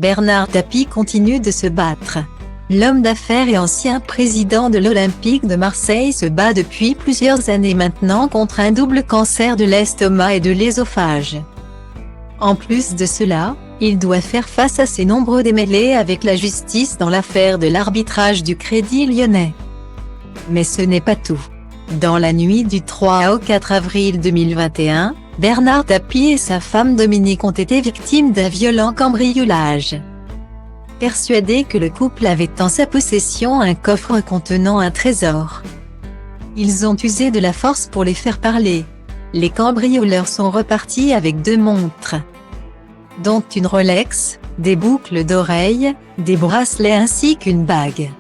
Bernard Tapie continue de se battre. L'homme d'affaires et ancien président de l'Olympique de Marseille se bat depuis plusieurs années maintenant contre un double cancer de l'estomac et de l'œsophage. En plus de cela, il doit faire face à ses nombreux démêlés avec la justice dans l'affaire de l'arbitrage du Crédit Lyonnais. Mais ce n'est pas tout. Dans la nuit du 3 au 4 avril 2021, Bernard Tapie et sa femme Dominique ont été victimes d'un violent cambriolage. Persuadés que le couple avait en sa possession un coffre contenant un trésor, ils ont usé de la force pour les faire parler. Les cambrioleurs sont repartis avec 2 montres, dont une Rolex, des boucles d'oreilles, des bracelets ainsi qu'une bague.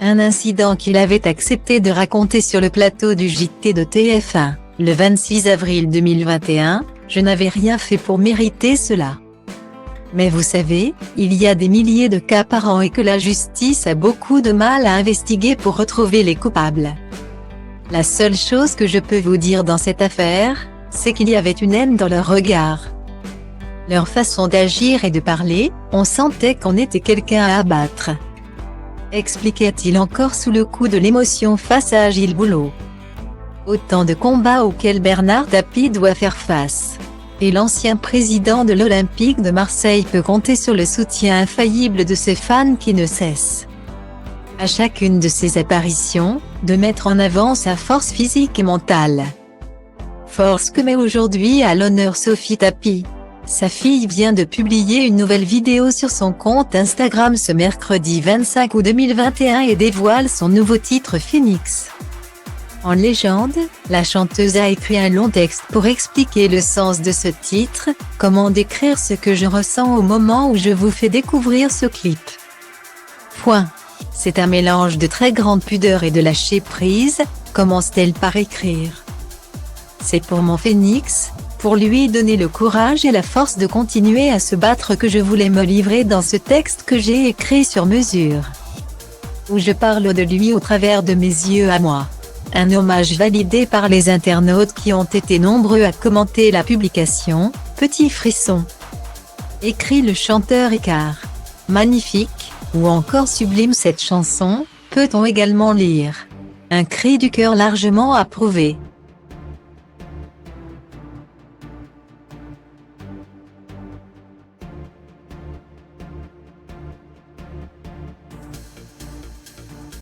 Un incident qu'il avait accepté de raconter sur le plateau du JT de TF1, le 26 avril 2021, « Je n'avais rien fait pour mériter cela. Mais vous savez, il y a des milliers de cas par an et que la justice a beaucoup de mal à investiguer pour retrouver les coupables. La seule chose que je peux vous dire dans cette affaire, c'est qu'il y avait une haine dans leur regard. Leur façon d'agir et de parler, on sentait qu'on était quelqu'un à abattre. » Expliquait-il encore sous le coup de l'émotion face à Gilles Boulot. Autant de combats auxquels Bernard Tapie doit faire face. Et l'ancien président de l'Olympique de Marseille peut compter sur le soutien infaillible de ses fans qui ne cessent, à chacune de ses apparitions, de mettre en avant sa force physique et mentale. Force que met aujourd'hui à l'honneur Sophie Tapie. Sa fille vient de publier une nouvelle vidéo sur son compte Instagram ce mercredi 25 août 2021 et dévoile son nouveau titre Phoenix. En légende, la chanteuse a écrit un long texte pour expliquer le sens de ce titre, comment décrire ce que je ressens au moment où je vous fais découvrir ce clip. C'est un mélange de très grande pudeur et de lâcher prise, commence-t-elle par écrire. C'est pour mon Phénix, pour lui donner le courage et la force de continuer à se battre que je voulais me livrer dans ce texte que j'ai écrit sur mesure, où je parle de lui au travers de mes yeux à moi. Un hommage validé par les internautes qui ont été nombreux à commenter la publication. Petit frisson, écrit le chanteur écart. Magnifique, ou encore sublime cette chanson, peut-on également lire. Un cri du cœur largement approuvé.